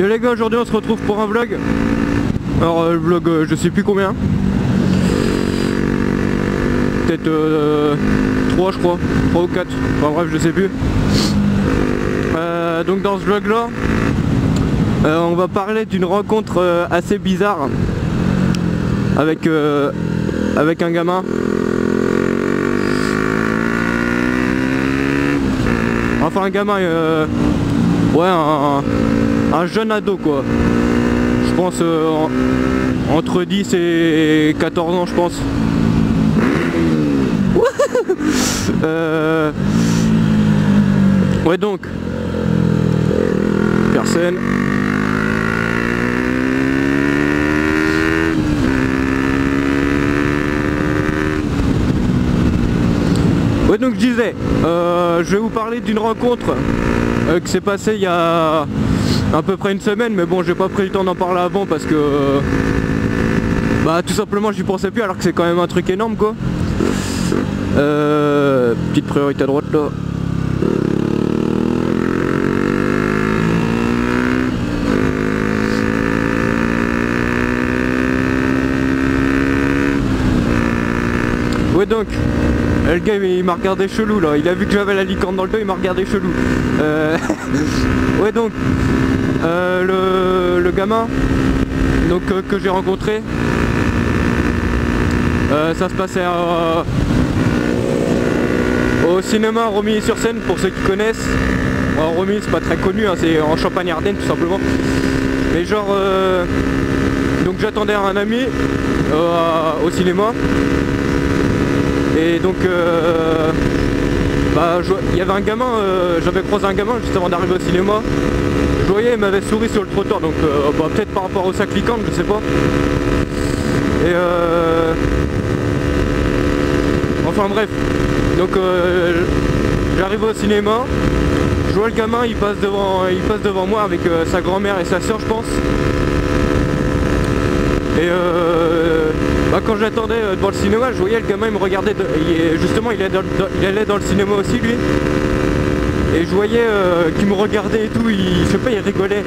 Yo les gars, aujourd'hui on se retrouve pour un vlog. Alors le vlog je sais plus combien. Peut-être 3 je crois, 3 ou 4, enfin bref je sais plus. Donc dans ce vlog là on va parler d'une rencontre assez bizarre avec un gamin. Enfin un gamin, ouais un jeune ado quoi. Je pense entre 10 et 14 ans je pense. Ouais donc personne. Ouais donc je disais, je vais vous parler d'une rencontre qui s'est passée il y a à peu près une semaine, mais bon j'ai pas pris le temps d'en parler avant parce que bah tout simplement j'y pensais plus alors que c'est quand même un truc énorme quoi. Petite priorité à droite là. Ouais donc le gars il m'a regardé chelou là, il a vu que j'avais la licorne dans le dos, il m'a regardé chelou. Ouais donc le gamin donc, que j'ai rencontré, ça se passait au cinéma Romilly-sur-Seine pour ceux qui connaissent. Alors, Romilly c'est pas très connu, hein, c'est en Champagne-Ardenne tout simplement. Mais genre donc j'attendais un ami au cinéma. Et donc bah, il y avait un gamin, j'avais croisé un gamin juste avant d'arriver au cinéma. Je voyais, il m'avait souri sur le trottoir, donc bah, peut-être par rapport au sac licorne, je sais pas. Et enfin bref, donc j'arrive au cinéma, je vois le gamin, il passe devant moi avec sa grand-mère et sa soeur je pense. Et bah, quand j'attendais devant le cinéma, je voyais le gamin, il me regardait, justement il allait dans le cinéma aussi lui. Et je voyais qu'il me regardait et tout, je sais pas, il rigolait.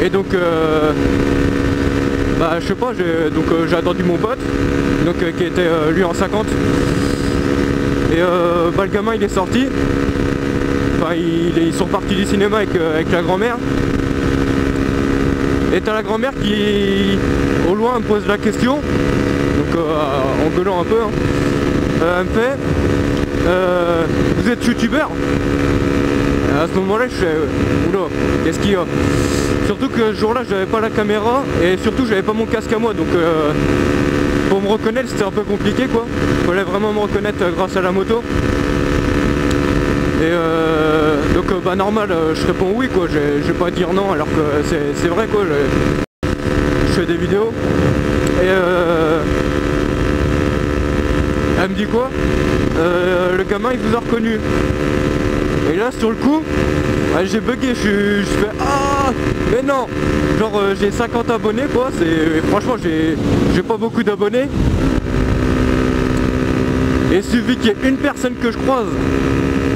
Et donc bah je sais pas, j'ai attendu mon pote, donc qui était lui en 50. Et bah le gamin il est sorti. Enfin ils sont partis du cinéma avec la grand-mère. Et t'as la grand-mère qui au loin me pose la question, donc en gueulant un peu, hein. Elle me fait vous êtes youtubeur? À ce moment là je fais oula, qu'est-ce qu'il y a? Surtout que ce jour là j'avais pas la caméra et surtout j'avais pas mon casque à moi, donc pour me reconnaître c'était un peu compliqué quoi. Fallait vraiment me reconnaître grâce à la moto. Et donc bah normal je réponds oui quoi, je vais pas dire non alors que c'est vrai quoi, je fais des vidéos. Et elle me dit quoi, le gamin il vous a reconnu. Et là sur le coup j'ai bugué, je fais ah mais non, genre j'ai 50 abonnés quoi, franchement j'ai pas beaucoup d'abonnés. Et il suffit qu'il y ait une personne que je croise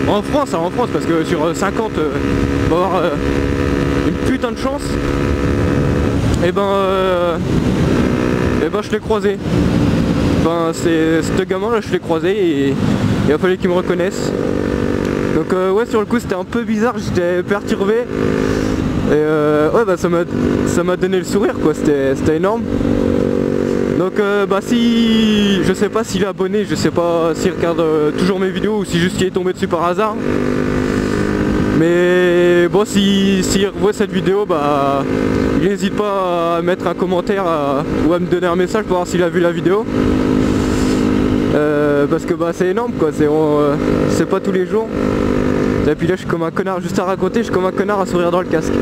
en France parce que sur 50 on va avoir une putain de chance. Et ben je l'ai croisé. Ben c'est ce gamin là, je l'ai croisé et il a fallu qu'il me reconnaisse. Donc ouais sur le coup c'était un peu bizarre, j'étais perturbé. Et ouais bah ça m'a donné le sourire quoi, c'était énorme. Donc bah si je sais pas s'il est abonné, je sais pas s'il regarde toujours mes vidéos ou si juste il est tombé dessus par hasard. Mais bon s'il revoit cette vidéo bah il n'hésite pas à mettre un commentaire ou à me donner un message pour voir s'il a vu la vidéo. Parce que bah c'est énorme quoi, c'est pas tous les jours. Et puis là je suis comme un connard, juste à raconter, je suis comme un connard à sourire dans le casque.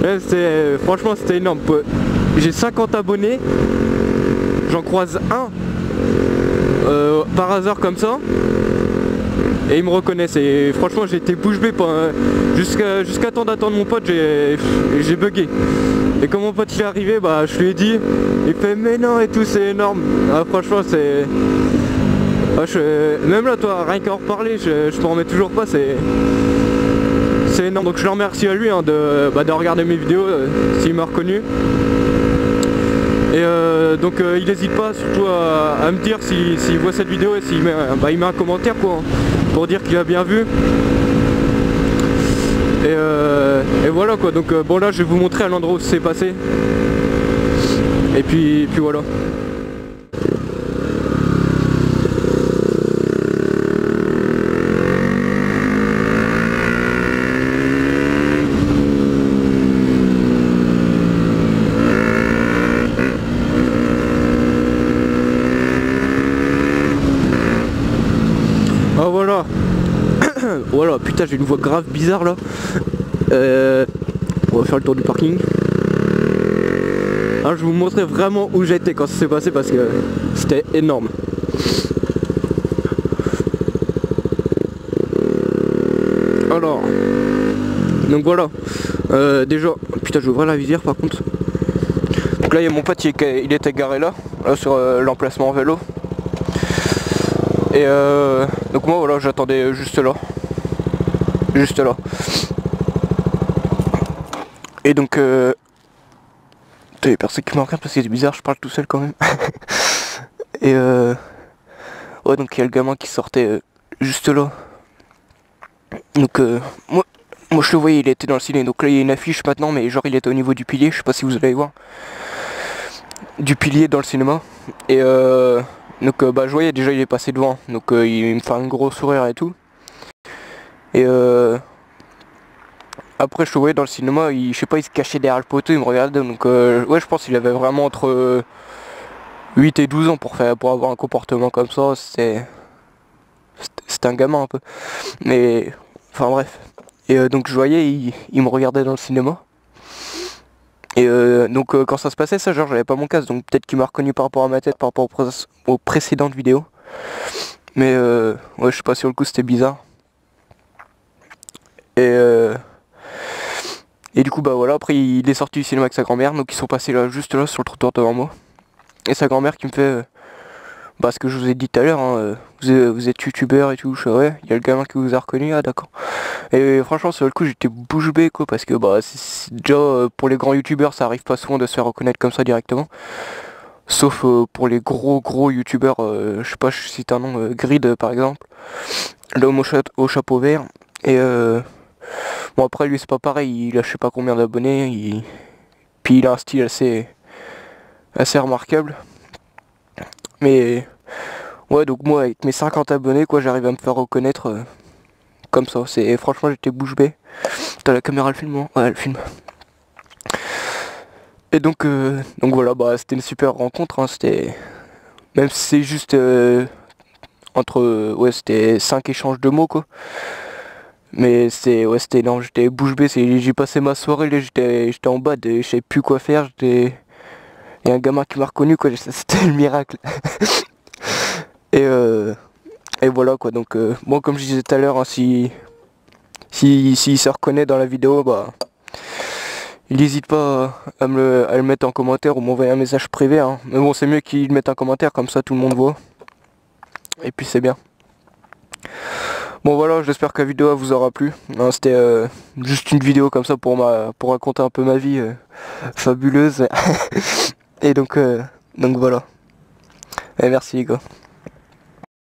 Ouais, franchement c'était énorme. J'ai 50 abonnés, j'en croise un par hasard comme ça. Et ils me reconnaissent et franchement j'ai été bouche bée jusqu'à temps d'attendre mon pote, j'ai bugué. Et quand mon pote il est arrivé, bah je lui ai dit, il fait mais non et tout, c'est énorme. Ah, franchement c'est Ah, même là, toi, rien qu'à en reparler, je m'en remets toujours pas, c'est énorme. Donc je le remercie à lui hein, de regarder mes vidéos s'il m'a reconnu. Et donc il n'hésite pas surtout à me dire s'il voit cette vidéo et s'il met, il met un commentaire quoi, hein, pour dire qu'il a bien vu. Et voilà quoi, donc bon là je vais vous montrer à l'endroit où c'est passé. Et puis voilà. Ah voilà. Voilà, putain j'ai une voix grave bizarre là. On va faire le tour du parking. Alors je vais vous montrer vraiment où j'étais quand ça s'est passé parce que c'était énorme. Alors, donc voilà. Déjà, putain je vais ouvrir la visière par contre. Donc là il y a mon pote, il était garé là sur l'emplacement vélo. Et donc moi voilà j'attendais juste là. Juste là. Et donc il y a personne qui me regarde parce que c'est bizarre, je parle tout seul quand même. Et ouais donc il y a le gamin qui sortait juste là. Donc moi je le voyais, il était dans le ciné. Donc là il y a une affiche maintenant, mais genre il était au niveau du pilier, je sais pas si vous allez voir. Du pilier dans le cinéma. Et donc je voyais déjà il est passé devant. Donc il me fait un gros sourire et tout. Et après je le voyais dans le cinéma, je sais pas, il se cachait derrière le poteau, il me regardait. Donc ouais je pense qu'il avait vraiment entre 8 et 12 ans pour avoir un comportement comme ça. C'était un gamin un peu. Mais enfin bref. Et donc je voyais, il me regardait dans le cinéma. Et donc quand ça se passait ça, genre j'avais pas mon casque, donc peut-être qu'il m'a reconnu par rapport à ma tête, par rapport aux précédentes vidéos. Mais ouais je sais pas, sur le coup c'était bizarre. Et du coup bah voilà, après il est sorti du cinéma avec sa grand-mère, donc ils sont passés là, juste là sur le trottoir devant moi. Et sa grand-mère qui me fait ce que je vous ai dit tout à l'heure, hein, vous êtes youtubeur et tout. Je fais ouais, il y a le gamin qui vous a reconnu, ah d'accord. Et franchement sur le coup j'étais bouche bée quoi, parce que c'est déjà pour les grands youtubeurs ça arrive pas souvent de se faire reconnaître comme ça directement. Sauf pour les gros youtubeurs, je sais pas, je cite un nom, Grid par exemple, l'homme au chapeau vert. Et bon après lui c'est pas pareil, il a je sais pas combien d'abonnés, puis il a un style assez remarquable. Mais ouais donc moi avec mes 50 abonnés quoi, j'arrive à me faire reconnaître comme ça. Franchement j'étais bouche bée. T'as la caméra, le film, hein? Ouais, elle filme. Et donc voilà, c'était une super rencontre, hein, c'était... Même si c'est juste ouais c'était 5 échanges de mots quoi. Mais c'était énorme, j'étais bouche bée, j'ai passé ma soirée là, j'étais en bas, je savais plus quoi faire, il y a un gamin qui m'a reconnu quoi, c'était le miracle. Et voilà quoi, donc bon comme je disais tout à l'heure, hein, s'il se reconnaît dans la vidéo, il n'hésite pas à le mettre en commentaire ou m'envoyer un message privé, hein. Mais bon c'est mieux qu'il mette un commentaire, comme ça tout le monde voit. Et puis c'est bien. Bon voilà, j'espère que la vidéo vous aura plu. Hein, c'était juste une vidéo comme ça pour raconter un peu ma vie fabuleuse. Et donc voilà. Et merci les gars.